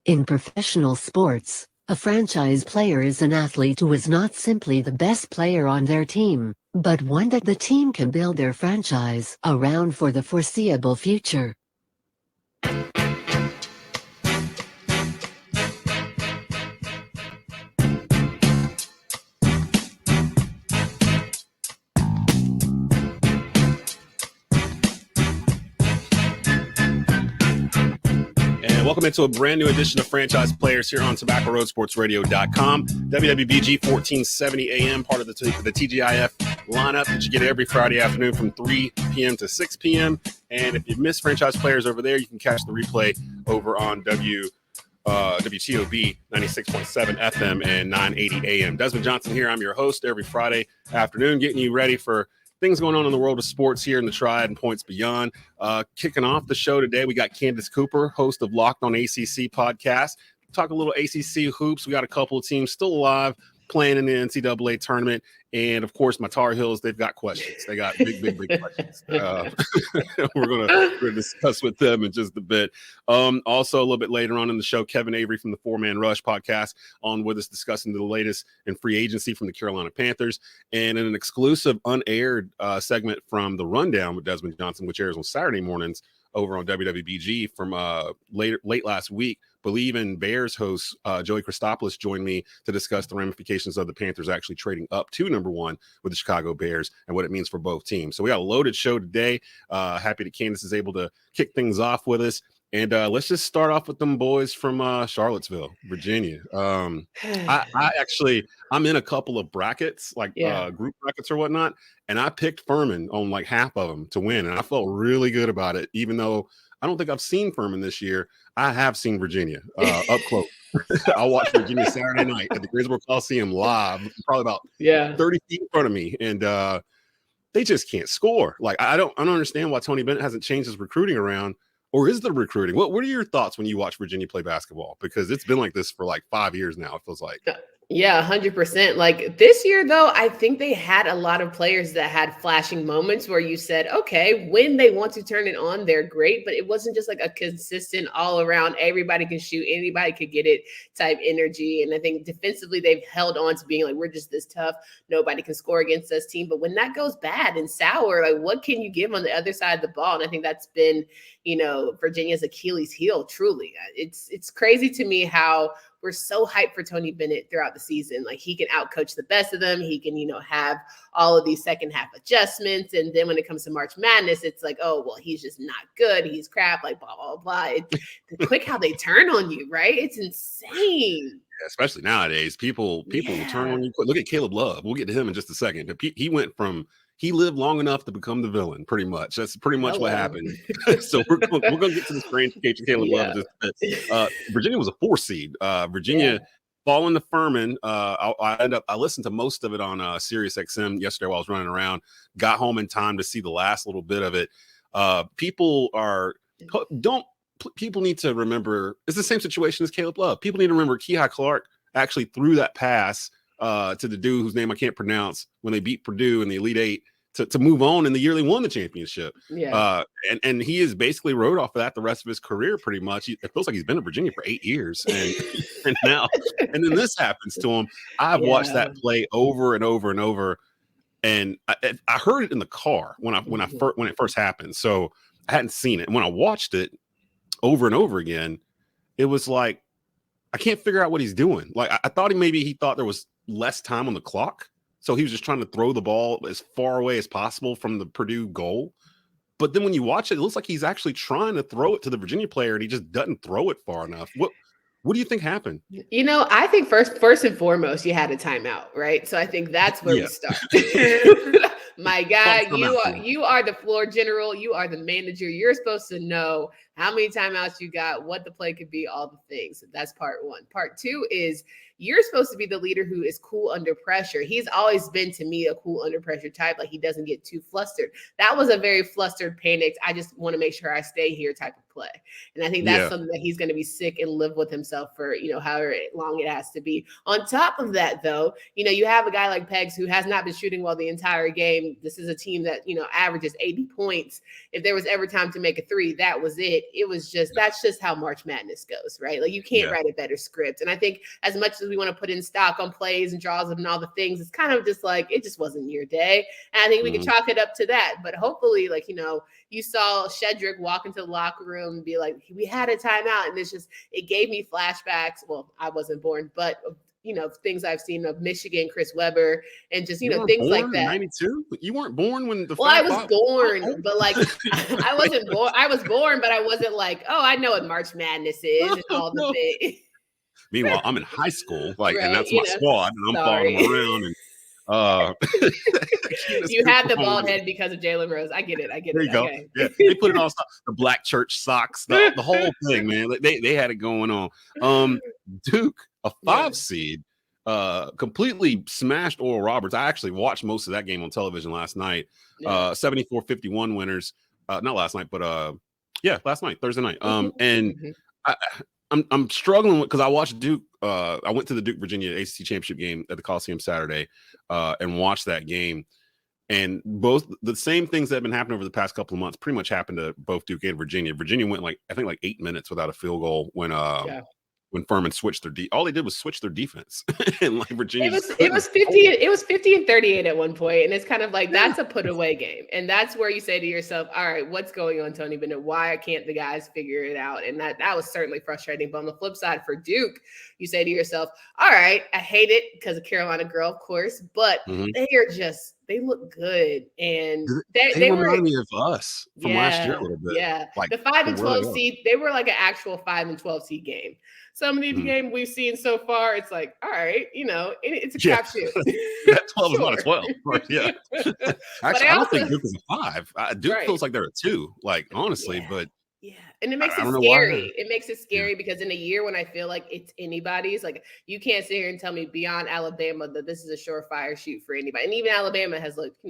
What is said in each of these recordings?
In professional sports, a franchise player is an athlete who is not simply the best player on their team, but one that the team can build their franchise around for the foreseeable future. Welcome into a brand new edition of Franchise Players here on TobaccoRoadSportsRadio.com. WWBG 1470 AM, part of the TGIF lineup that you get every Friday afternoon from 3 p.m. to 6 p.m. And if you miss Franchise Players over there, you can catch the replay over on WTOB 96.7 FM and 980 AM. Desmond Johnson here. I'm your host every Friday afternoon, getting you ready for things going on in the world of sports here in the Triad and Points Beyond. Kicking off the show today, we got Candace Cooper, host of Locked on ACC podcast. Talk a little ACC hoops. We got a couple of teams still alive playing in the NCAA tournament. And, of course, my Tar Heels, they've got questions. They got big questions. We're gonna discuss with them in just a bit. Also, a little bit later on in the show, Kevin Avery from the Four Man Rush podcast on with us discussing the latest in free agency from the Carolina Panthers. And in an exclusive unaired segment from The Rundown with Desmond Johnson, which airs on Saturday mornings over on WWBG from late last week, Believe in Bears host Joey Christopoulos joined me to discuss the ramifications of the Panthers actually trading up to number one with the Chicago Bears and what it means for both teams. So we got a loaded show today. Happy that Candace is able to kick things off with us. And let's just start off with them boys from Charlottesville, Virginia. I'm in a couple of brackets, like group brackets or whatnot, and I picked Furman on like half of them to win, and I felt really good about it, even though I don't think I've seen Furman this year. I have seen Virginia up close. I watched Virginia Saturday night at the Greensboro Coliseum live, probably about 30 feet in front of me, and they just can't score. Like I don't understand why Tony Bennett hasn't changed his recruiting around. Or is the recruiting? What are your thoughts when you watch Virginia play basketball? Because it's been like this for like 5 years now, it feels like. Yeah, 100%. Like this year, though, I think they had a lot of players that had flashing moments where you said, okay, when they want to turn it on, they're great. But it wasn't just like a consistent all around, everybody can shoot, anybody could get it type energy. And I think defensively, they've held on to being like, we're just this tough. Nobody can score against us team. But when that goes bad and sour, like what can you give on the other side of the ball? And I think that's been, Virginia's Achilles heel, truly. It's crazy to me how we're so hyped for Tony Bennett throughout the season. Like he can outcoach the best of them. He can, have all of these second half adjustments. And then when it comes to March Madness, it's like, oh, well, he's just not good. He's crap, like blah, blah, blah. It's quick how they turn on you, right? It's insane. Yeah, especially nowadays, people will turn on you quick. Look at Caleb Love. We'll get to him in just a second. He lived long enough to become the villain, pretty much. That's pretty much what happened. So we're going to get to this strange case of Caleb Love in just a bit. Virginia was a 4 seed. Virginia falling to Furman. I listened to most of it on Sirius XM yesterday while I was running around. Got home in time to see the last little bit of it. People need to remember it's the same situation as Caleb Love. People need to remember Kihei Clark actually threw that pass to the dude whose name I can't pronounce when they beat Purdue in the Elite Eight to move on in the year they won the championship. And he is basically rode off of that the rest of his career pretty much. It feels like he's been in Virginia for 8 years. And then this happens to him. I've watched that play over and over and over. And I heard it in the car when it first happened. So I hadn't seen it. And when I watched it over and over again, it was like, I can't figure out what he's doing. Like I thought he thought there was less time on the clock. So he was just trying to throw the ball as far away as possible from the Purdue goal. But then when you watch it, it looks like he's actually trying to throw it to the Virginia player and he just doesn't throw it far enough. What do you think happened? I think first and foremost, you had a timeout, right? So I think that's where we start. My guy, you are the floor general. You are the manager. You're supposed to know how many timeouts you got, what the play could be, all the things. That's part one. Part two is you're supposed to be the leader who is cool under pressure. He's always been, to me, a cool under pressure type. Like he doesn't get too flustered. That was a very flustered, panicked, I just want to make sure I stay here type of play. And I think that's something that he's going to be sick and live with himself for, however long it has to be. On top of that, though, you have a guy like Pegs who has not been shooting well the entire game. This is a team that, averages 80 points. If there was ever time to make a three, that was it. it was that's just how March Madness goes, right? Like you can't write a better script. And I think as much as we want to put in stock on plays and draws and all the things, it's kind of just like, it just wasn't your day. And I think we can chalk it up to that. But hopefully, like, you saw Shedrick walk into the locker room and be like, we had a timeout. And it gave me flashbacks. Well, I wasn't born, but things I've seen of Michigan, Chris Webber, and just, things like that. 92? You weren't born when the I was born, but like, I wasn't born. I was born, but I wasn't like, oh, I know what March Madness is and all the things. Meanwhile, I'm in high school, like, right, and that's my squad, and I'm following them around. And you had the bald head because of Jalen Rose. I get it. There you go. Okay. Yeah, they put it on the black church socks, the whole thing, man. They had it going on. Duke, a 5 seed, completely smashed Oral Roberts. I actually watched most of that game on television last night. 74-51 winners. Not last night, but last night, Thursday night. And I'm struggling because I watched Duke. I went to the Duke Virginia ACC championship game at the Coliseum Saturday and watched that game. And both the same things that have been happening over the past couple of months pretty much happened to both Duke and Virginia. Virginia went like 8 minutes without a field goal when Furman switched all they did was switch their defense. And like Virginia, it was 50 and 38 at one point, and it's kind of like that's a put away game, and that's where you say to yourself, all right, what's going on, Tony Bennett? Why can't the guys figure it out? And that was certainly frustrating. But on the flip side, for Duke, you say to yourself, all right, I hate it because of Carolina girl, of course, but they look good, and they remind me of us from last year a little bit. Yeah, like the 5 and 12 seed, they were like an actual 5 and 12 seed game. Some of the game we've seen so far, it's like, all right, it's a crapshoot. That 12 is not a 12. Right? Yeah. Actually, I don't think Duke is a 5. Duke feels like they're a 2, like honestly, but. Yeah, and it makes it scary. It makes it scary because in a year when I feel like it's anybody's, like you can't sit here and tell me beyond Alabama that this is a surefire shoot for anybody. And even Alabama has looked,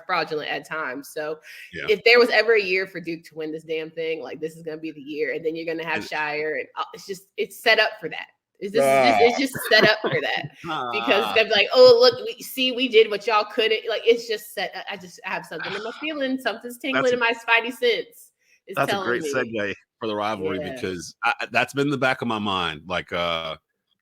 fraudulent at times. So if there was ever a year for Duke to win this damn thing, like this is going to be the year. And then you're going to have Shire, and it's set up for that. It's just set up for that because they're like, oh, look, we did what y'all couldn't. Like it's just set. I have something in my feeling. Something's tingling in my spidey sense. That's a great segue for the rivalry because that's been in the back of my mind. Like, because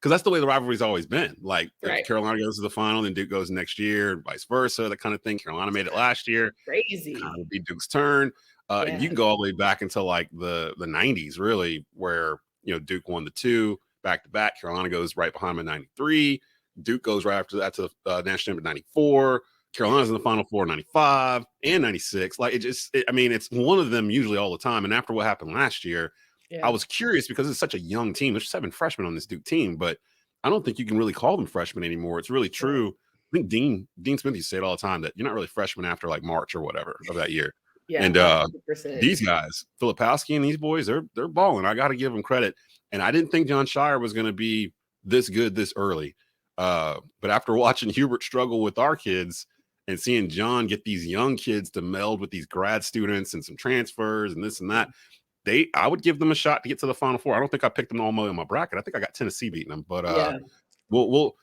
that's the way the rivalry's always been. Like, if Carolina goes to the final, then Duke goes next year, and vice versa, that kind of thing. Carolina made it last year. Crazy. Kind of be Duke's turn. And you can go all the way back until like the 90s, really, where, Duke won the 2 back to back. Carolina goes right behind them in 93. Duke goes right after that to the national championship in 94. Carolina's in the Final Four 95 and 96. Like it's one of them usually all the time. And after what happened last year, I was curious because it's such a young team. There's 7 freshmen on this Duke team, but I don't think you can really call them freshmen anymore. It's really true. I think Dean Smith used to say it all the time that you're not really freshmen after like March or whatever of that year. Yeah, and these guys, Filipowski and these boys, they're balling. I got to give them credit. And I didn't think John Shire was going to be this good this early. But after watching Hubert struggle with our kids, and seeing John get these young kids to meld with these grad students and some transfers and this and that, I would give them a shot to get to the Final Four. I don't think I picked them all in my bracket. I think I got Tennessee beating them, but we'll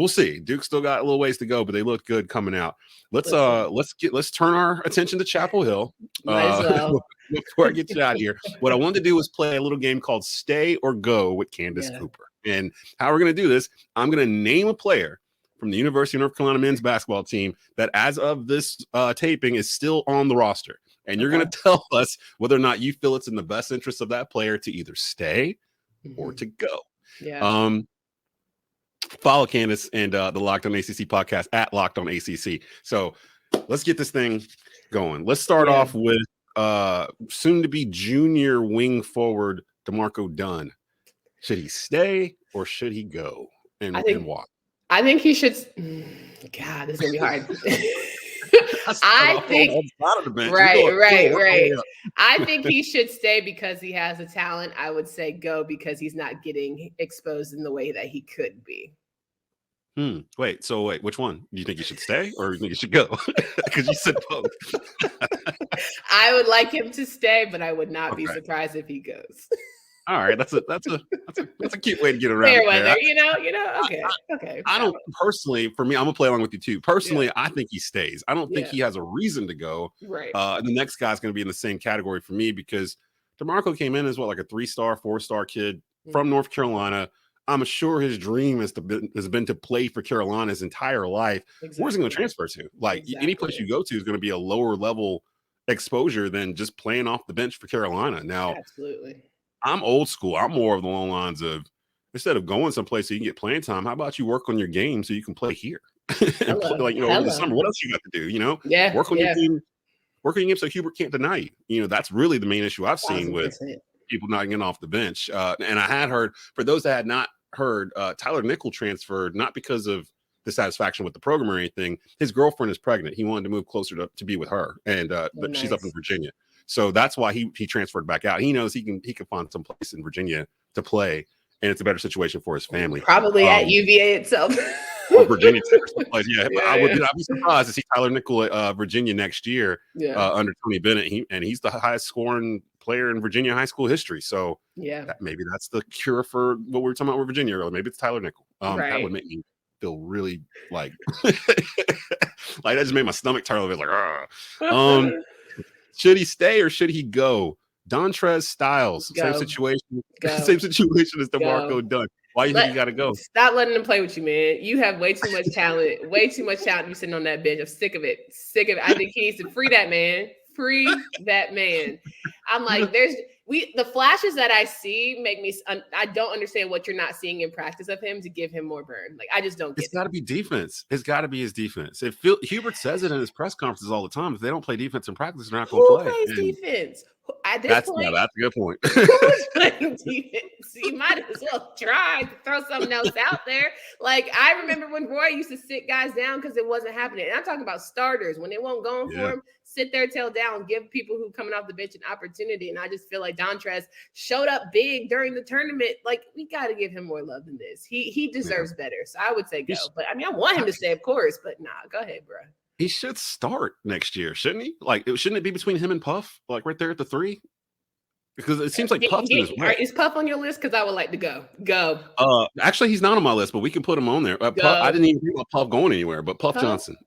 see. Duke still got a little ways to go, but they look good coming out. Let's turn our attention to Chapel Hill. Before I get you out of here, what I wanted to do was play a little game called Stay or Go with Candace Cooper. And how we're going to do this, I'm going to name a player from the University of North Carolina men's basketball team that as of this taping is still on the roster. And you're going to tell us whether or not you feel it's in the best interest of that player to either stay or to go. Yeah. Follow Candace and the Locked On ACC podcast at Locked On ACC. So let's get this thing going. Let's start off with soon to be junior wing forward DeMarco Dunn. Should he stay or should he go? And why? I think he should. God, this is gonna be hard. I think right. I think he should stay because he has the talent. I would say go because he's not getting exposed in the way that he could be. Wait, which one? Do you think he should stay or do you think he should go? Because you said both. I would like him to stay, but I would not be surprised if he goes. All right, that's a cute way to get around. Fair weather, okay. I don't personally. For me, I'm gonna play along with you too. Personally, I think he stays. I don't think he has a reason to go. Right. And the next guy's gonna be in the same category for me because DeMarco came in as like a 3-star, 4-star kid from Mm-hmm. North Carolina. I'm sure his dream has been to play for Carolina his entire life. Exactly. Where's he going to transfer to? Like any place you go to is going to be a lower level exposure than just playing off the bench for Carolina. Now, absolutely. I'm old school. I'm more of the long lines of instead of going someplace so you can get playing time, how about you work on your game so you can play here and play like over the summer? What else you got to do? Work on your game. Work on your game so Hubert can't deny you. That's really the main issue I've seen 1,000%. with people not getting off the bench. And I had heard, for those that had not heard, Tyler Nickel transferred not because of dissatisfaction with the program or anything. His girlfriend is pregnant. He wanted to move closer to be with her, and but she's up in Virginia, so that's why he transferred back out. He knows he can find some place in Virginia to play, and it's a better situation for his family. Probably at UVA itself. Virginia Tech or someplace. Yeah, I'd be surprised to see Tyler Nickel at Virginia next year under Tony Bennett. He's the highest scoring player in Virginia high school history. So maybe that's the cure for what we were talking about with Virginia earlier. Maybe it's Tyler Nickel. That would make me feel really like that just made my stomach turn a little bit like should he stay or should he go? Dontrez Styles, same situation as DeMarco Dunn. Why do you think you got to go? Stop letting them play with you, man. You have way too much talent. Way too much talent. You sitting on that bench. I'm sick of it. I think he needs to free that man. Free that man. I'm like, the flashes that I see make me. I don't understand what you're not seeing in practice of him to give him more burn. Like I just don't get it. It's got to be defense. It's got to be his defense. Hubert says it in his press conferences all the time. If they don't play defense in practice, they're not going to play. Who plays defense? At this that's point, a good point. Who's playing defense? You might as well try to throw something else out there. Like I remember when Roy used to sit guys down because it wasn't happening. And I'm talking about starters when they won't go for him. Sit their tail down, give people who coming off the bench an opportunity. And I just feel like Dontrez showed up big during the tournament. Like we got to give him more love than this. He deserves better. So I would say go. But I mean, I want him to stay, of course. But nah, go ahead, bro. He should start next year, shouldn't he? Like, shouldn't it be between him and Puff, like right there at the 3? Because it seems like Puff's in his way. Is Puff on your list? Because I would like to go. Go. Actually, he's not on my list, but we can put him on there. Puff, I didn't even think about Puff going anywhere, but Puff Johnson.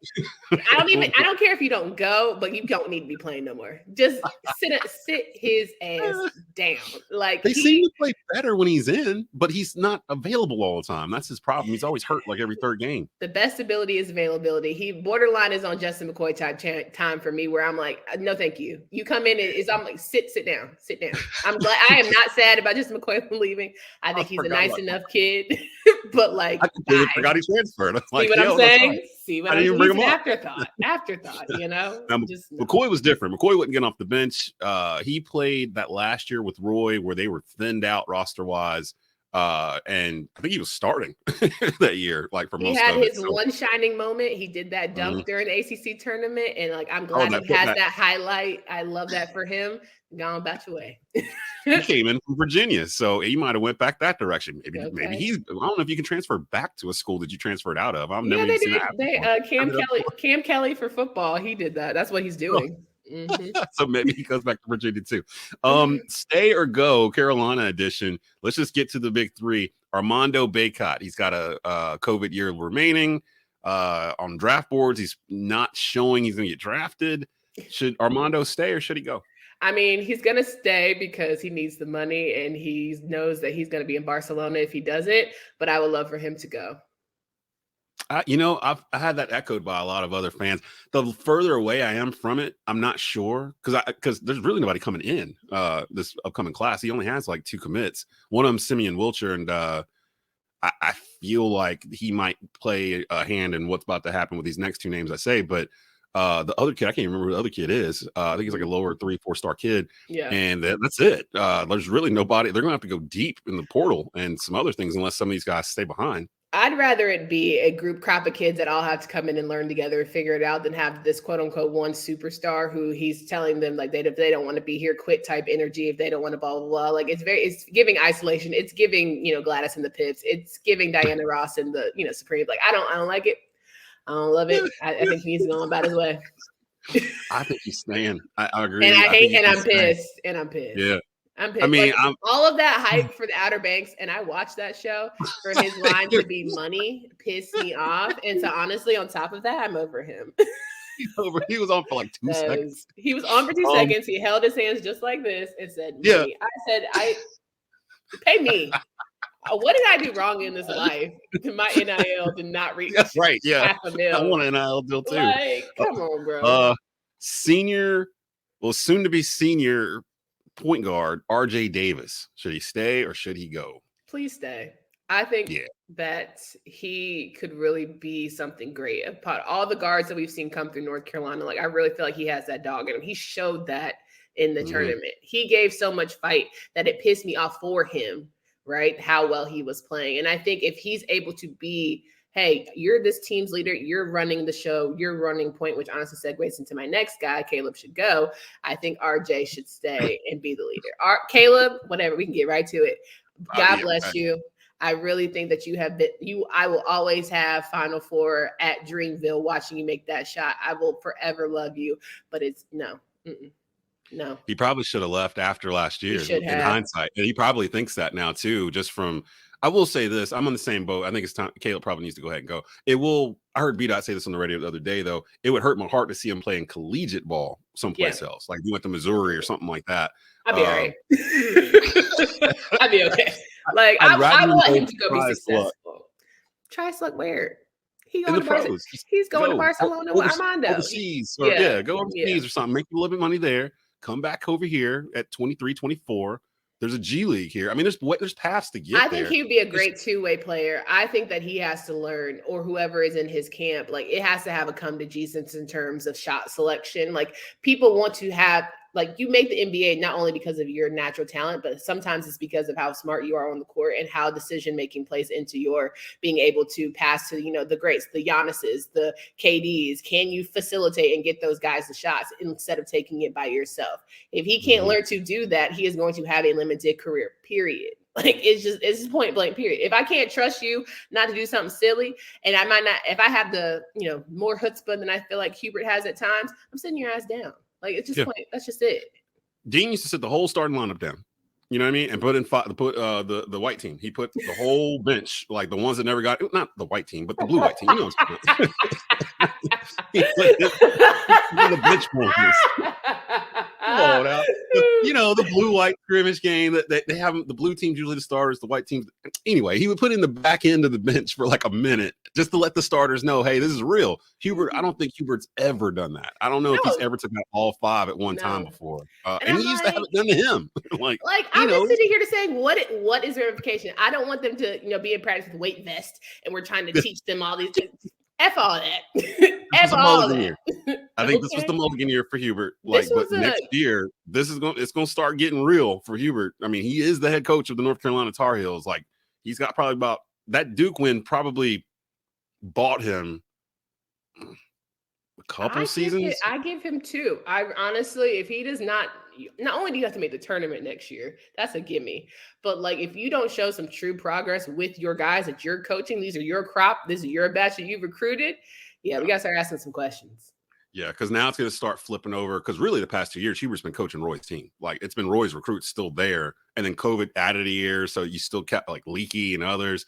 I don't care if you don't go, but you don't need to be playing no more. Just sit his ass down. Like they seem to play better when he's in, but he's not available all the time. That's his problem. He's always hurt like every third game. The best ability is availability. He borderline is on Justin McCoy type time for me, where I'm like, no, thank you. You come in and I'm like, sit down. I'm glad. I am not sad about Justin McCoy leaving. I think he's a nice enough kid, but like, I completely forgot he transferred. See what I'm saying? See what I'm saying? He's an afterthought. You know. Now, McCoy was different. McCoy wouldn't get off the bench. He played that last year with Roy, where they were thinned out roster wise. And I think he was starting that year, like for most of it. He had his one shining moment. He did that dunk during the ACC tournament, and like I'm glad he has that highlight. I love that for him. Gone about your way. He came in from Virginia, so he might have went back that direction. Maybe he's. I don't know if you can transfer back to a school that you transferred out of. I've never seen that. Cam Kelly for football. He did that. That's what he's doing. So maybe he goes back to Virginia too. Stay or go, Carolina edition. Let's just get to the big 3. Armando Bacot. He's got a COVID year remaining on draft boards. He's not showing he's going to get drafted. Should Armando stay or should he go? I mean, he's going to stay because he needs the money and he knows that he's going to be in Barcelona if he doesn't. But I would love for him to go. I've had that echoed by a lot of other fans. The further away I am from it, I'm not sure because there's really nobody coming in this upcoming class. He only has like 2 commits. One of them, Simeon Wilcher, and I feel like he might play a hand in what's about to happen with these next 2 names I say. But the other kid, I can't remember who the other kid is. I think he's like a lower 3-4 star kid. Yeah, and that's it. There's really nobody. They're gonna have to go deep in the portal and some other things unless some of these guys stay behind. I'd rather it be a group crop of kids that all have to come in and learn together and figure it out than have this quote unquote one superstar who he's telling them like they don't want to be here, quit type energy if they don't want to blah, blah, blah. Like it's giving isolation. It's giving, Gladys and the Pips. It's giving Diana Ross and the, Supreme. Like, I don't like it. I don't love it. I think he's going about his way. I think he's staying. I agree. And I'm pissed. And I'm pissed. Yeah. I'm pissed. I mean, all of that hype for the Outer Banks, and I watched that show for his line to be money, pissed me off. And so honestly, on top of that, I'm over him. He was on for like 2 seconds. He was on for 2 seconds. He held his hands just like this and said, Yeah. me. I said, pay me. What did I do wrong in this life? My NIL did not reach right. Yeah. $500,000. I want an NIL deal too. Like, come on, bro. Soon to be senior point guard, RJ Davis. Should he stay or should he go? Please stay. I think that he could really be something great. About all the guards that we've seen come through North Carolina, like I really feel like he has that dog in him. He showed that in the tournament. He gave so much fight that it pissed me off for him, right? How well he was playing. And I think if he's able to be, hey, you're this team's leader, you're running the show, you're running point, which honestly segues into my next guy, Caleb should go. I think RJ should stay and be the leader. Caleb, whatever, we can get right to it. God bless you. I really think that I will always have Final Four at Dreamville watching you make that shot. I will forever love you, but it's no. No. He probably should have left after last year in hindsight. And he probably thinks that now too, just from, I will say this, I'm on the same boat. I think it's time. Caleb probably needs to go ahead and go. I heard B-Dot say this on the radio the other day, though. It would hurt my heart to see him playing collegiate ball someplace else. Like he went to Missouri or something like that. I'd be all right. I'd be okay. Like I want him to go be successful. Try luck where? He's going to Barcelona with Armando. Overseas. Go overseas or something. Make a little bit of money there. Come back over here at 23, 24. There's a G League here. I mean, there's paths to get there. I think he would be a great two-way player. I think that he has to learn, or whoever is in his camp, like it has to have a come to Jesus in terms of shot selection. Like people want to have, like you make the NBA not only because of your natural talent, but sometimes it's because of how smart you are on the court and how decision-making plays into your being able to pass to, the greats, the Giannis's, the KDs. Can you facilitate and get those guys the shots instead of taking it by yourself? If he can't learn to do that, he is going to have a limited career, period. Like it's just point blank, period. If I can't trust you not to do something silly, and I might not, if I have the, more chutzpah than I feel like Hubert has at times, I'm sitting your ass down. Like it's just point. That's just it. Dean used to sit the whole starting lineup down. You know what I mean? And put the white team. He put the whole bench, like the ones that never got, not the white team, but the blue white team. You know what I'm saying? The bench warmers. Come on out. The blue-white scrimmage game that they have. The blue team's usually the starters, the white teams. Anyway, he would put in the back end of the bench for like a minute just to let the starters know, hey, this is real. Hubert, I don't think Hubert's ever done that. I don't know if he's ever took out all five at one time before. And he used to have it done to him. like I'm just sitting here to say, what is ramification? I don't want them to, be in practice with weight vest and we're trying to teach them all these things. F all that. F all that. I think this was the mulligan year for Hubert. But next year, it's gonna start getting real for Hubert. I mean, he is the head coach of the North Carolina Tar Heels. Like he's got probably about that Duke win probably bought him a couple seasons. I give him 2. I honestly, if he does not only do you have to make the tournament next year, that's a gimme. But like if you don't show some true progress with your guys that you're coaching, these are your crop, this is your batch that you've recruited. Yeah, we gotta start asking some questions. Yeah, because now it's gonna start flipping over. Because really, the past 2 years, Hubert's been coaching Roy's team. Like it's been Roy's recruits still there, and then COVID added a year, so you still kept like Leaky and others.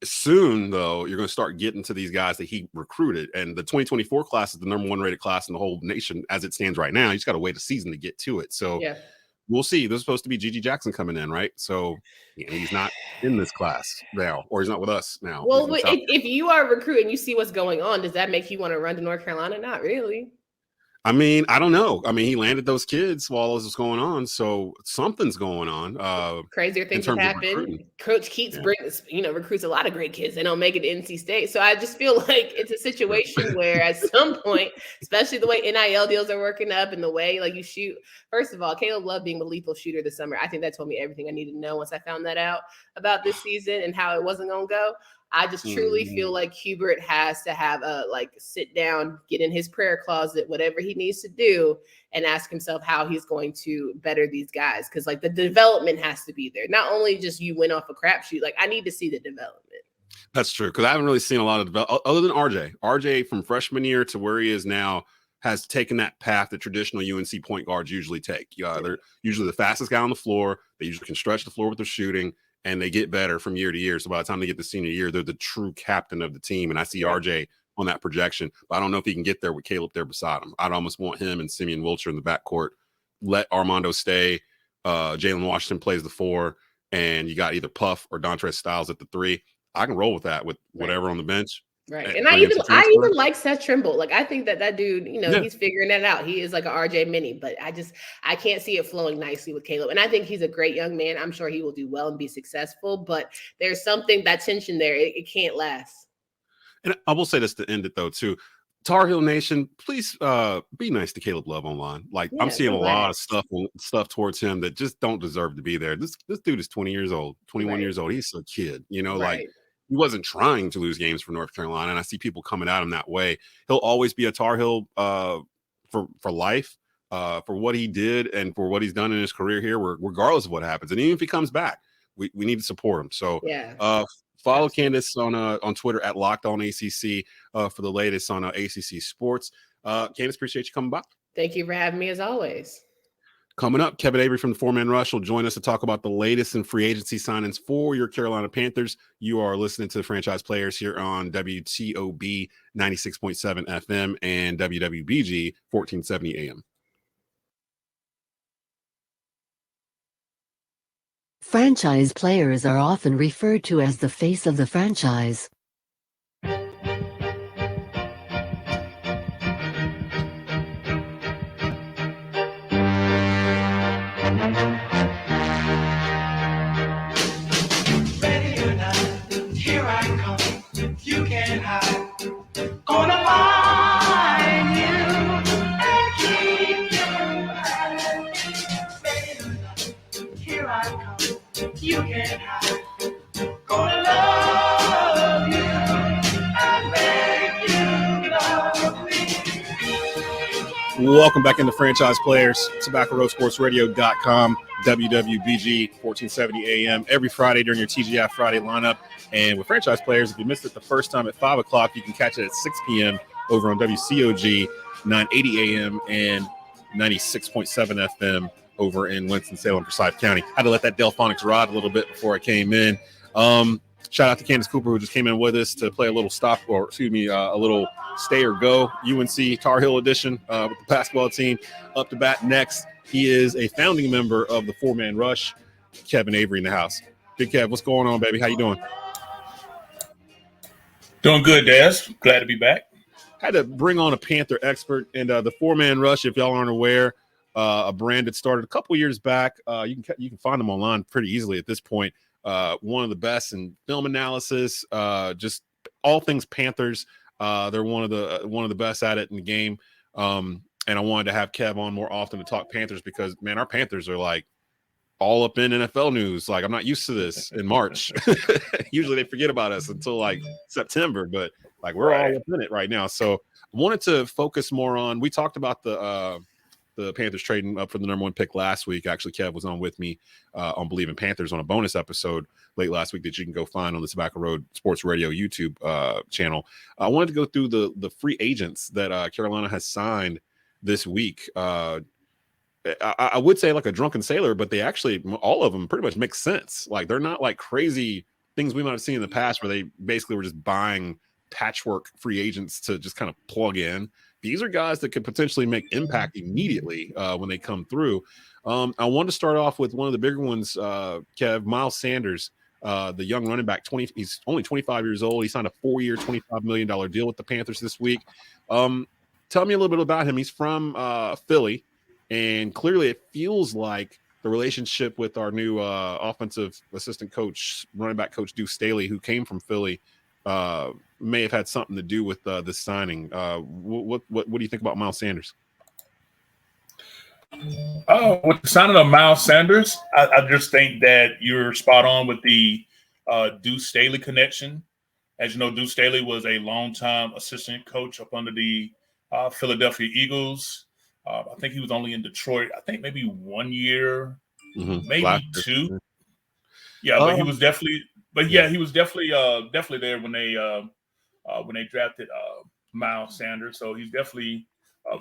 Soon, though, you're going to start getting to these guys that he recruited. And the 2024 class is the number 1 rated class in the whole nation as it stands right now. You just got to wait a season to get to it. So we'll see. There's supposed to be Gigi Jackson coming in, right? So he's not in this class now, or he's not with us now. Well, if you are recruiting, you see what's going on. Does that make you want to run to North Carolina? Not really. I mean, I don't know. I mean, he landed those kids while this was going on, so something's going on. Crazier things have happened. Coach Keats brings, recruits a lot of great kids. They don't make it to NC State, so I just feel like it's a situation where, at some point, especially the way NIL deals are working up and the way like you shoot. First of all, Caleb loved being a lethal shooter this summer. I think that told me everything I needed to know once I found that out about this season and how it wasn't going to go. I just truly feel like Hubert has to have a sit down, get in his prayer closet, whatever he needs to do, and ask himself how he's going to better these guys. Because the development has to be there. Not only just you win off a crapshoot. I need to see the development. That's true. Because I haven't really seen a lot of development other than RJ. RJ from freshman year to where he is now has taken that path that traditional UNC point guards usually take. They're usually the fastest guy on the floor. They usually can stretch the floor with their shooting. And they get better from year to year. So by the time they get to senior year, they're the true captain of the team. And I see RJ on that projection. But I don't know if he can get there with Caleb there beside him. I'd almost want him and Simeon Wilcher in the backcourt. Let Armando stay. Jalen Washington plays the 4, and you got either Puff or Dontrez Styles at the 3. I can roll with that with whatever on the bench. Right. And I even like Seth Trimble. Like, I think that dude, he's figuring that out. He is like an RJ Mini, but I can't see it flowing nicely with Caleb. And I think he's a great young man. I'm sure he will do well and be successful, but there's something, that tension there. It can't last. And I will say this to end it though, too. Tar Heel Nation, please be nice to Caleb Love online. Like, I'm seeing a lot of stuff towards him that just don't deserve to be there. This dude is 20 years old, 21 years old. He's a kid, like he wasn't trying to lose games for North Carolina. And I see people coming at him that way. He'll always be a Tar Heel for life, for what he did and for what he's done in his career here, regardless of what happens. And even if he comes back, we need to support him. So follow Candace on Twitter at LockedOnACC for the latest on ACC sports. Candace, appreciate you coming by. Thank you for having me as always. Coming up, Kevin Avery from the 4-Man Rush will join us to talk about the latest in free agency signings for your Carolina Panthers. You are listening to the Franchise Players here on WTOB 96.7 FM and WWBG 1470 AM. Franchise players are often referred to as the face of the franchise. Ready or not, here I come. You can't hide. Gonna find you and keep you alive. Ready or not, here I come. You can't hide. Gonna love you and make you love me. Welcome back into Franchise Players, TobaccoRoadSportsRadio.com, WWBG 1470 AM every Friday during your TGI Friday lineup. And with Franchise Players, if you missed it the first time at 5 o'clock, you can catch it at 6 p.m. over on WCOG 980 AM and 96.7 FM over in Winston, Salem, Forsyth County. Had to let that Delphonics ride a little bit before I came in. Shout out to Candace Cooper, who just came in with us to play a little a little stay or go UNC Tar Heel edition with the basketball team. Up to bat next, he is a founding member of the 4-Man Rush, Kevin Avery in the house. Big Kev, what's going on, baby? How you doing? Doing good, Des. Glad to be back. Had to bring on a Panther expert, and the 4-Man Rush, if y'all aren't aware, a brand that started a couple years back. You can find them online pretty easily at this point. One of the best in film analysis, just all things Panthers. They're one of the best at it in the game. And I wanted to have Kev on more often to talk Panthers because, man, our Panthers are like all up in NFL news. Like, I'm not used to this in March. Usually they forget about us until like September, but like we're all up in it right now. So I wanted to focus more on, we talked about the Panthers trading up for the number 1 pick last week. Actually, Kev was on with me on Believe in Panthers on a bonus episode late last week that you can go find on the Tobacco Road Sports Radio YouTube channel. I wanted to go through the free agents that Carolina has signed this week. I would say like a drunken sailor, but they actually, all of them pretty much make sense. Like, they're not like crazy things we might have seen in the past where they basically were just buying patchwork free agents to just kind of plug in. These are guys that could potentially make impact immediately when they come through. I wanted to start off with one of the bigger ones, Kev, Miles Sanders, the young running back. He's only 25 years old. He signed a 4-year, $25 million deal with the Panthers this week. Tell me a little bit about him. He's from Philly, and clearly it feels like the relationship with our new offensive assistant coach, running back coach Deuce Staley, who came from Philly, may have had something to do with this signing. What do you think about Miles Sanders? With the signing of Miles Sanders, I just think that you're spot on with the Deuce Staley connection. As you know, Deuce Staley was a longtime assistant coach up under the Philadelphia Eagles. I think he was only in Detroit, I think maybe 1 year, maybe 2. Yeah, but he was definitely – but yeah, he was definitely there when they drafted Miles Sanders. So he's definitely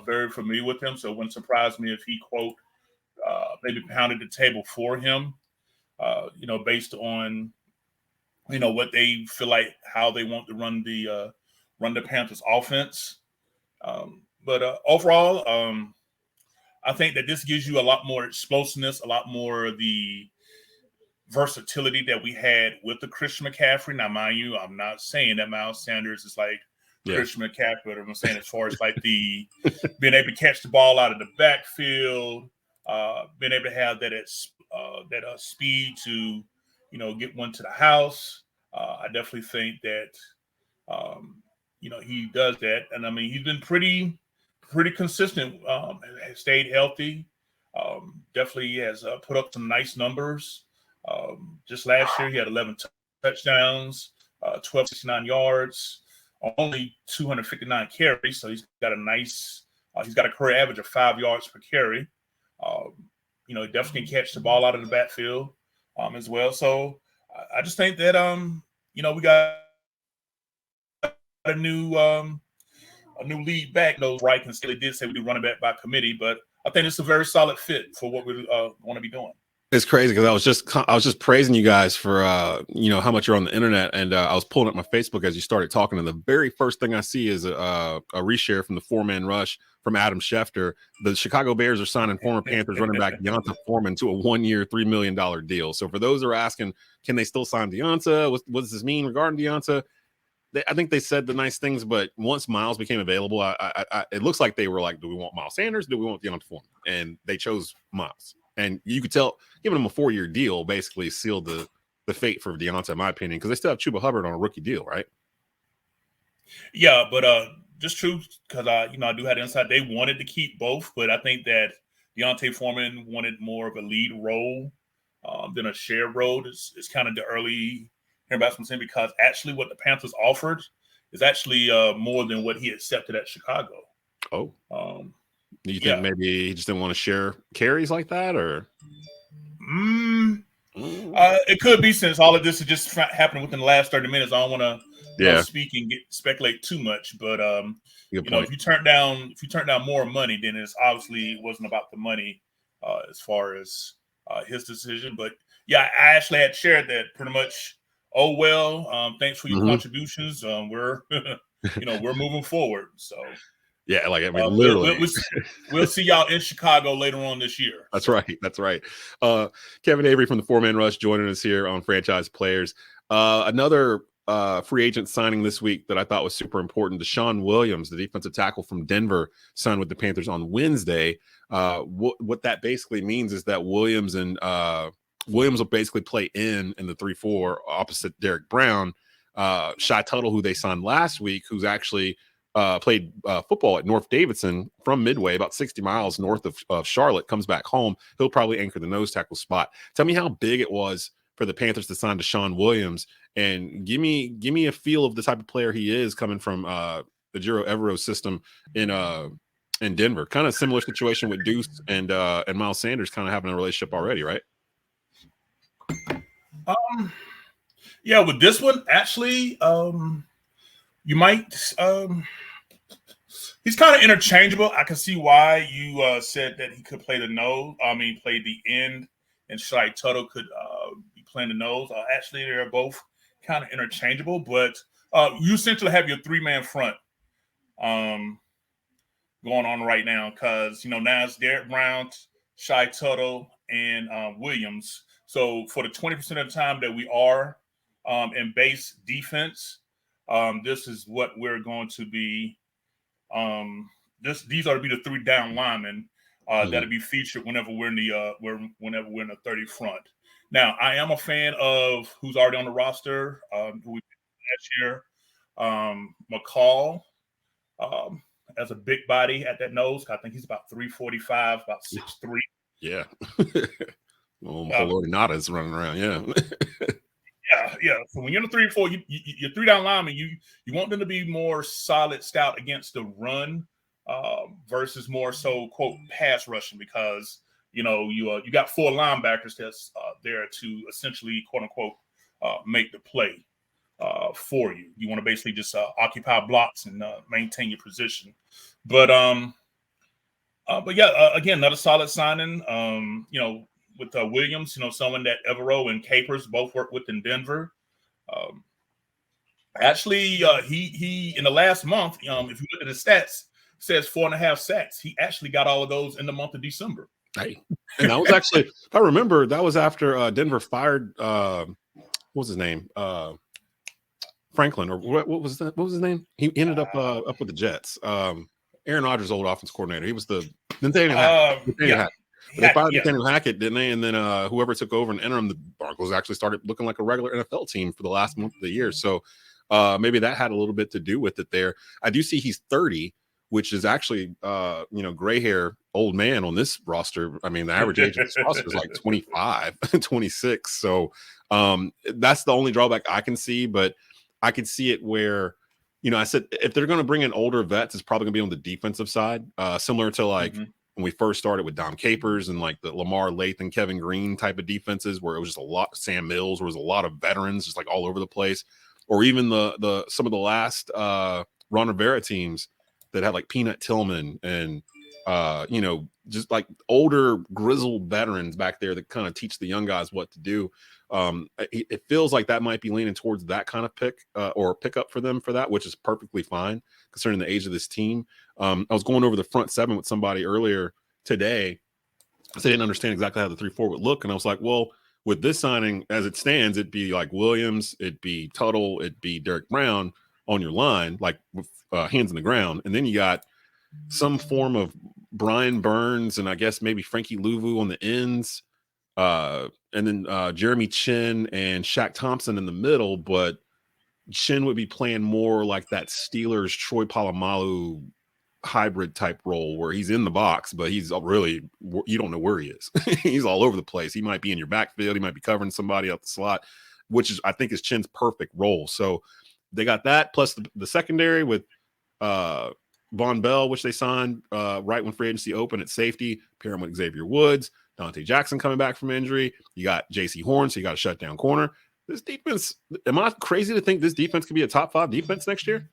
very familiar with him. So it wouldn't surprise me if he, quote, maybe pounded the table for him, based on, what they feel like, how they want to run the run the Panthers offense. But overall, I think that this gives you a lot more explosiveness, a lot more of the versatility that we had with the Christian McCaffrey. Now, mind you, I'm not saying that Miles Sanders is like Christian McCaffrey, but I'm saying as far as like the being able to catch the ball out of the backfield, being able to have that speed to, get one to the house. I definitely think that, he does that. And I mean, he's been pretty consistent, has stayed healthy. Definitely has put up some nice numbers. Just last year, he had 11 touchdowns, 1,269 yards, only 259 carries. So he's got he's got a career average of 5 yards per carry. He definitely can catch the ball out of the backfield as well. So I just think that, we got a new lead back. Those right and Staley did say we do running back by committee, but I think it's a very solid fit for what we want to be doing. It's crazy because I was just praising you guys for how much you're on the internet, and I was pulling up my Facebook as you started talking, and the very first thing I see is a reshare from the 4-man rush from Adam Schefter. The Chicago Bears are signing former Panthers running back Deonta Foreman to a 1-year, $3 million deal. So for those who are asking, can they still sign Deonta? What does this mean regarding Deonta? I think they said the nice things, but once Miles became available, it looks like they were like, do we want Miles Sanders? Do we want Deonta Foreman? And they chose Miles. And you could tell giving him a 4-year deal basically sealed the fate for Deonta, in my opinion, because they still have Chuba Hubbard on a rookie deal, right? Yeah, but just true, because I do have the insight. They wanted to keep both, but I think that Deonta Foreman wanted more of a lead role than a shared role. It's kind of the early hearing about something, because actually what the Panthers offered is actually more than what he accepted at Chicago. Oh. Do you think maybe he just didn't want to share carries like that, or? It could be, since all of this is just happening within the last 30 minutes. I don't want to speak and speculate too much, but if you turn down more money, then it wasn't about the money as far as his decision. But yeah, I actually had shared that pretty much. Oh well, thanks for your contributions. We're we're moving forward. So. Yeah, like I mean, literally, we'll see y'all in Chicago later on this year. That's right. Kevin Avery from the 4-man rush joining us here on Franchise Players. Another free agent signing this week that I thought was super important. Deshaun Williams, the defensive tackle from Denver, signed with the Panthers on Wednesday. What that basically means is that Williams will basically play in the 3-4 opposite Derek Brown. Shy Tuttle, who they signed last week, who's actually played football at North Davidson from Midway, about 60 miles north of Charlotte, comes back home. He'll probably anchor the nose tackle spot. Tell me how big it was for the Panthers to sign Deshaun Williams, and give me a feel of the type of player he is coming from the Giro Evero system in Denver. Kind of similar situation with Deuce and Miles Sanders kind of having a relationship already, right? Yeah, with this one, actually, you might. He's kind of interchangeable. I can see why you said that he could play the nose. Play the end, and Shy Tuttle could be playing the nose. Actually, they're both kind of interchangeable, but you essentially have your 3-man front going on right now, because now it's Derek Brown, Shy Tuttle, and Williams. So for the 20% of the time that we are in base defense, this is what we're going to be. These are to be the 3 down linemen that'll be featured whenever we're in the 30 front. Now, I am a fan of who's already on the roster, who we did last year, McCall, as a big body at that nose. I think he's about 345, about 6'3". Yeah. Well, Nada is running around. Yeah. Yeah. So when you're in the 3-4, you're 3 down linemen. You want them to be more solid, stout against the run, versus more so quote pass rushing, because you got 4 linebackers that's there to essentially quote unquote make the play for you. You want to basically just occupy blocks and maintain your position. But yeah, again, another solid signing. With Williams, someone that Evero and Capers both work with in Denver. Actually, he in the last month, if you look at the stats, says 4.5 sacks. He actually got all of those in the month of December. Hey, and that was actually, if I remember, that was after Denver fired what was his name? Franklin, or what was that? What was his name? He ended up with the Jets. Aaron Rodgers' old offense coordinator. He was the Nathaniel Hackett. They fired Nathaniel Hackett, didn't they? And then whoever took over in interim, the Broncos actually started looking like a regular NFL team for the last month of the year. So maybe that had a little bit to do with it there. I do see he's 30, which is actually gray hair old man on this roster. I mean, the average age of this roster is like 25, 26. So that's the only drawback I can see. But I could see it where, I said if they're going to bring in older vets, it's probably going to be on the defensive side, similar to like when we first started with Dom Capers and like the Lamar Lathan, Kevin Green type of defenses, where it was just a lot. Sam Mills, where it was a lot of veterans, just like all over the place, or even the some of the last Ron Rivera teams that had like Peanut Tillman and just like older grizzled veterans back there that kind of teach the young guys what to do. It feels like that might be leaning towards that kind of pick or pickup for them for that, which is perfectly fine concerning the age of this team. I was going over the front seven with somebody earlier today. So they didn't understand exactly how the 3-4 would look. And I was like, well, with this signing as it stands, it'd be like Williams, it'd be Tuttle, it'd be Derek Brown on your line, like with hands in the ground. And then you got some form of Brian Burns and I guess maybe Frankie Louvu on the ends. And then Jeremy Chin and Shaq Thompson in the middle, but Chin would be playing more like that Steelers Troy Polamalu hybrid type role where he's in the box, but he's really, you don't know where he is. He's all over the place. He might be in your backfield. He might be covering somebody out the slot, which is, I think, is Chin's perfect role. So they got that plus the secondary with Von Bell, which they signed right when free agency opened at safety, pairing with Xavier Woods. Dante Jackson coming back from injury. You got J.C. Horn, so you got a shutdown corner. This defense, am I crazy to think this defense could be a top 5 defense next year?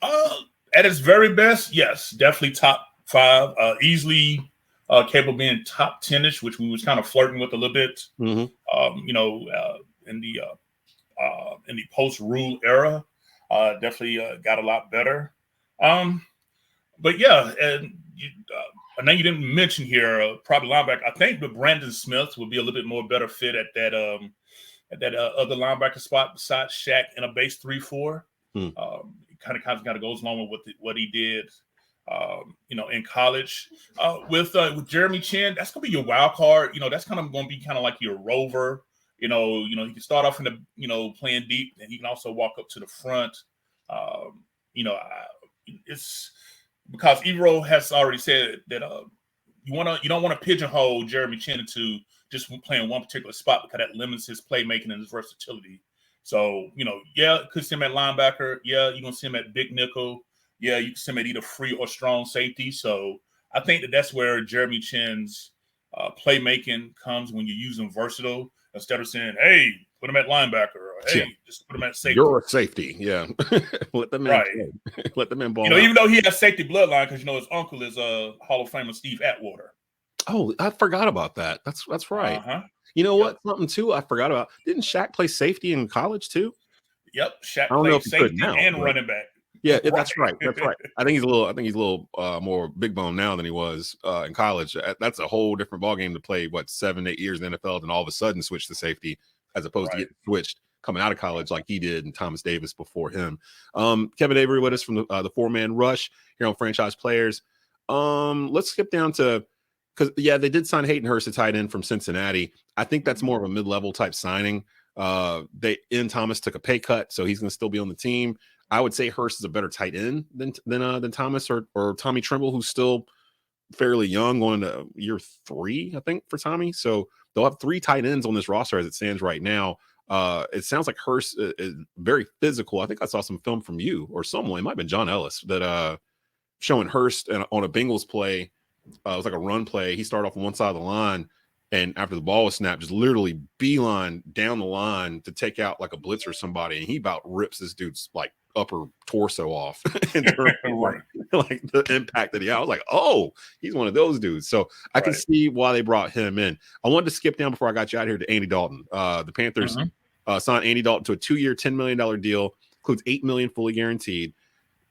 At its very best, yes, definitely top 5. Easily capable of being top 10-ish, which we was kind of flirting with a little bit. In the post-rule era, definitely got a lot better. But yeah, and I know you didn't mention here probably linebacker. I think the Brandon Smith would be a little bit more better fit at that other linebacker spot besides Shaq in a base 3-4. Kind of goes along with what he did, in college. With Jeremy Chin, that's gonna be your wild card. That's kind of going to be kind of like your rover. He can start off in the playing deep, and he can also walk up to the front. It's because Ebro has already said that you don't want to pigeonhole Jeremy Chin into just playing one particular spot because that limits his playmaking and his versatility. So, could see him at linebacker. Yeah, you're going to see him at big nickel. Yeah, you can see him at either free or strong safety. So I think that's where Jeremy Chin's playmaking comes when you use him versatile instead of saying, hey, put him at linebacker or, hey, just put him at safety. You're a safety, yeah. Let the man play. Let the man ball out. Even though he has safety bloodline because, his uncle is a Hall of Famer, Steve Atwater. Oh, I forgot about that. That's right. You know what? Something too I forgot about. Didn't Shaq play safety in college too? Yep, Shaq played safety and running back. Yeah, that's right. That's right. I think he's a little more big bone now than he was in college. That's a whole different ballgame to play 7-8 years in the NFL and all of a sudden switch to safety as opposed to getting switched coming out of college like he did and Thomas Davis before him. Kevin Avery with us from the 4-man rush here on Franchise Players. Let's skip down to because they did sign Hayden Hurst, a tight end from Cincinnati. I think that's more of a mid-level type signing. Ian Thomas took a pay cut, so he's going to still be on the team. I would say Hurst is a better tight end than Thomas or Tommy Trimble, who's still fairly young, going into year 3, I think, for Tommy. So they'll have 3 tight ends on this roster as it stands right now. It sounds like Hurst is very physical. I think I saw some film from you or someone, it might have been John Ellis, that showing Hurst on a Bengals play. It was like a run play. He started off on one side of the line, and after the ball was snapped, just literally beeline down the line to take out like a blitz or somebody, and he about rips this dude's like upper torso off in terms of like the impact that he had. I was like, oh, he's one of those dudes. So I can see why they brought him in. I wanted to skip down before I got you out here to Andy Dalton. The Panthers signed Andy Dalton to a 2-year, $10 million deal, includes $8 million fully guaranteed.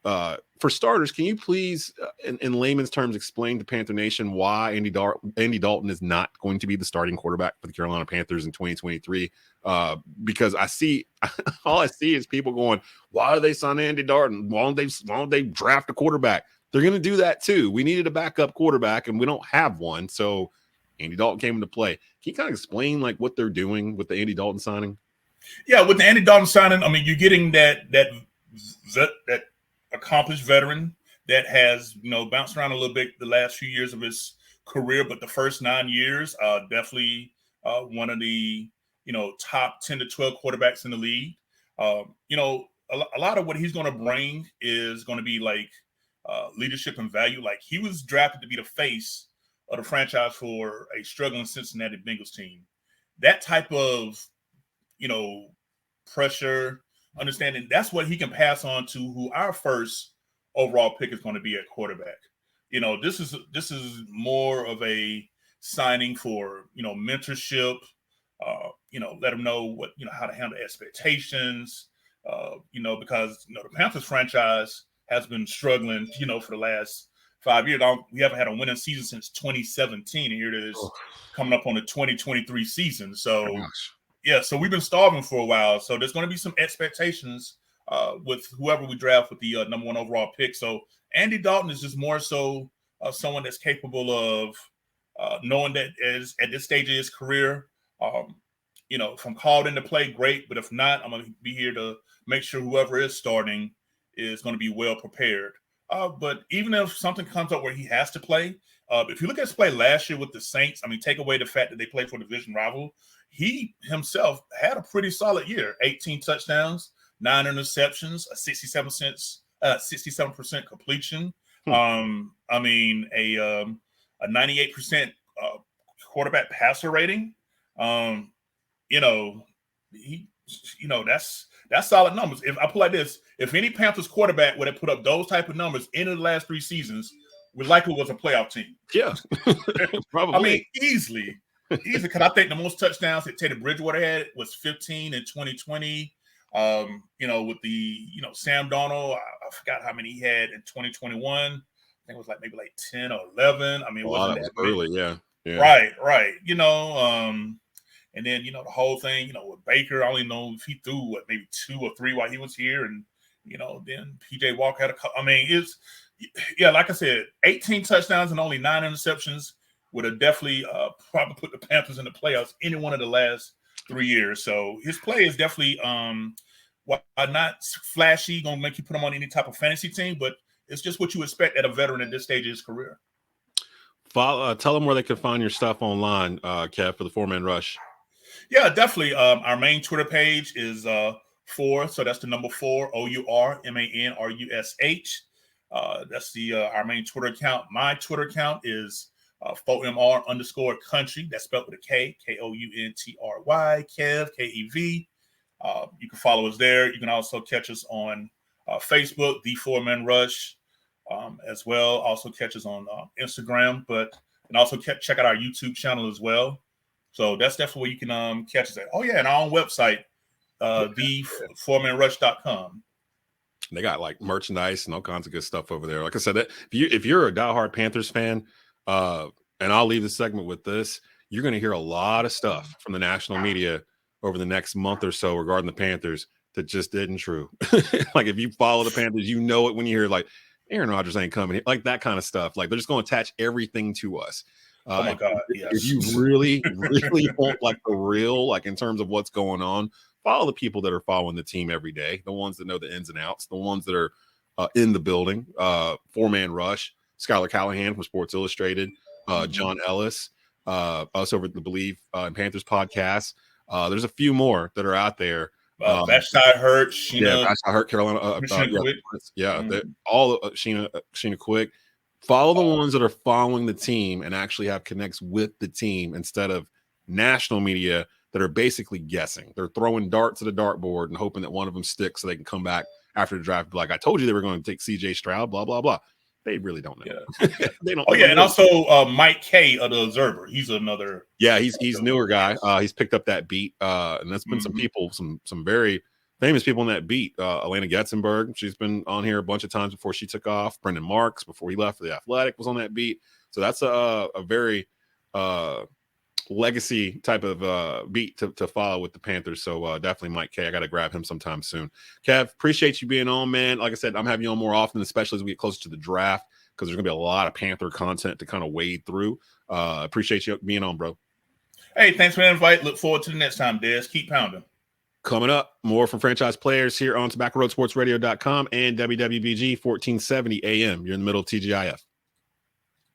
For starters, can you please, in layman's terms, explain to Panther Nation why Andy Dalton is not going to be the starting quarterback for the Carolina Panthers in 2023? Because all I see is people going, "Why do they sign Andy Dalton? Why don't they draft a quarterback?" They're going to do that too. We needed a backup quarterback, and we don't have one, so Andy Dalton came into play. Can you kind of explain like what they're doing with the Andy Dalton signing? Yeah, with the Andy Dalton signing, I mean, you're getting that accomplished veteran that has, bounced around a little bit the last few years of his career, but the first 9 years, definitely one of the, top 10 to 12 quarterbacks in the league. A lot of what he's going to bring is going to be like leadership and value. Like, he was drafted to be the face of the franchise for a struggling Cincinnati Bengals team. That type of, pressure, understanding, that's what he can pass on to who our first overall pick is going to be at quarterback. This is more of a signing for, mentorship, let them know what, how to handle expectations, because, the Panthers franchise has been struggling, for the last 5 years. We haven't had a winning season since 2017, and here it is coming up on the 2023 season. So, yeah, so we've been starving for a while. So there's going to be some expectations with whoever we draft with the number 1 overall pick. So Andy Dalton is just more so someone that's capable of knowing that at this stage of his career, if I'm called into play, great. But if not, I'm going to be here to make sure whoever is starting is going to be well prepared. But even if something comes up where he has to play, if you look at his play last year with the Saints, I mean, take away the fact that they played for a division rival, he himself had a pretty solid year. 18 touchdowns, 9 interceptions, a 67% completion. I mean, a 98% quarterback passer rating. That's solid numbers. If I put like this, if any Panthers quarterback would have put up those type of numbers in the last 3 seasons, we likely was a playoff team. Yeah, probably. I mean, easily, because I think the most touchdowns that Teddy Bridgewater had was 15 in 2020. With the Sam Darnold, I forgot how many he had in 2021. I think it was maybe 10 or 11. I mean, it wasn't that early, yeah. Right. And then the whole thing, with Baker, I only know if he threw maybe 2 or 3 while he was here, and then PJ Walker had a couple. I mean, like I said, 18 touchdowns and only 9 interceptions would have definitely probably put the Panthers in the playoffs any one of the last 3 years. So his play is definitely not flashy, gonna make you put him on any type of fantasy team, but it's just what you expect at a veteran at this stage of his career. Tell them where they can find your stuff online, Kev, for the 4-Man Rush. Yeah, definitely. Our main Twitter page is 4, so that's the number 4, OURMANRUSH. That's our main Twitter account. My Twitter account is 4MR_country. That's spelled with a K, KOUNTRY, Kev, KEV. You can follow us there. You can also catch us on Facebook, The 4-Man Rush, as well. Also catch us on Instagram, and also check out our YouTube channel as well. So that's definitely where you can catch us at. Oh, yeah, and our own website, the4manrush.com. They got merchandise and all kinds of good stuff over there. Like I said, if you're a diehard Panthers fan, and I'll leave the segment with this, you're going to hear a lot of stuff from the national media over the next month or so regarding the Panthers that just isn't true. If you follow the Panthers, you know it when you hear Aaron Rodgers ain't coming here, that kind of stuff. They're just going to attach everything to us. Oh my God! Yes. If you really, really want the real, in terms of what's going on, follow the people that are following the team every day, the ones that know the ins and outs, the ones that are in the building. 4-Man Rush, Skylar Callahan from Sports Illustrated, John Ellis, us over at the Believe in Panthers podcast. There's a few more that are out there. Vashti Hurt, Sheena. Vashti Hurt, Carolina. Quick. All Sheena Quick. Follow the ones that are following the team and actually have connects with the team instead of national media that are basically guessing. They're throwing darts at a dartboard and hoping that one of them sticks so they can come back after the draft and be like, I told you they were going to take CJ Stroud, blah, blah, blah. They really don't know. Yeah. They don't. Oh yeah, and also Mike K of the Observer. He's another. Yeah, he's newer guy. He's picked up that beat, and that's been some people, some very famous people in that beat. Elena Getzenberg, she's been on here a bunch of times before she took off. Brendan Marks, before he left for the Athletic, was on that beat. So that's a very legacy type of beat to follow with the Panthers. So definitely Mike K. I got to grab him sometime soon. Kev, appreciate you being on, man. Like I said, I'm having you on more often, especially as we get closer to the draft, because there's going to be a lot of Panther content to kind of wade through. Appreciate you being on, bro. Hey, thanks for the invite. Look forward to the next time, Des. Keep pounding. Coming up, more from franchise players here on TobaccoRoadSportsRadio.com and WWBG 1470 AM. You're in the middle of TGIF.